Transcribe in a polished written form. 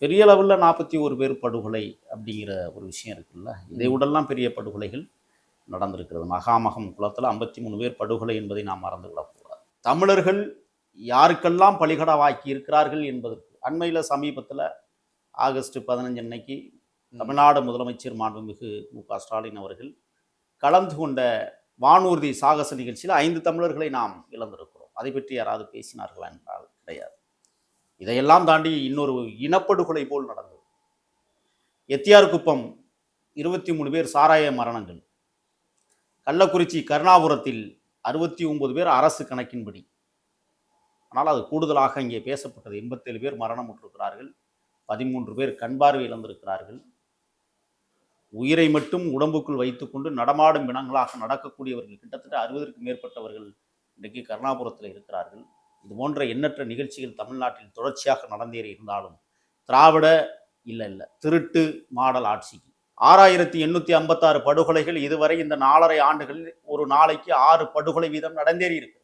பெரிய லெவலில் 41 பேர் படுகொலை அப்படிங்கிற ஒரு விஷயம் இருக்குல்ல. இதை விடலாம் பெரிய படுகொலைகள் நடந்திருக்கிறது. மகாமகம் குளத்தில் 53 பேர் படுகொலை என்பதை நாம் மறந்துவிடக்கூடாது. தமிழர்கள் யாருக்கெல்லாம் பலிகடாவாக்கி இருக்கிறார்கள் என்பதற்கு அண்மையில் சமீபத்தில் ஆகஸ்ட் 15 அன்னைக்கு தமிழ்நாடு முதலமைச்சர் மாண்புமிகு மு.க. ஸ்டாலின் அவர்கள் கலந்து கொண்ட வானூர்தி சாகச நிகழ்ச்சியில் 5 தமிழர்களை நாம் இழந்திருக்கிறோம். அதை பற்றி யாராவது பேசினார்களா என்றால் கிடையாது. இதையெல்லாம் தாண்டி இன்னொரு இனப்படுகொலை போல் நடந்தது. எத்தியார்குப்பம் 23 பேர் சாராய மரணங்கள். கள்ளக்குறிச்சி கருணாபுரத்தில் 69 பேர் அரசு கணக்கின்படி. ஆனால் அது கூடுதலாக இங்கே பேசப்பட்டது. 87 பேர் மரணமுற்றிருக்கிறார்கள். 13 பேர் கண் பார்வை இழந்திருக்கிறார்கள். உயிரை மட்டும் உடம்புக்குள் வைத்துக்கொண்டு நடமாடும் பிணங்களாக நடக்கக்கூடியவர்கள் கிட்டத்தட்ட 60க்கும் மேற்பட்டவர்கள் இன்றைக்கு கருணாபுரத்தில் இருக்கிறார்கள். இது போன்ற எண்ணற்ற நிகழ்ச்சிகள் தமிழ்நாட்டில் தொடர்ச்சியாக நடந்தேறி இருந்தாலும் திராவிட இல்லை திருட்டு மாடல் ஆட்சிக்கு 6856 படுகொலைகள் இதுவரை இந்த 4.5 ஆண்டுகளில் ஒரு நாளைக்கு 6 படுகொலை வீதம் நடந்தேறி இருக்கு.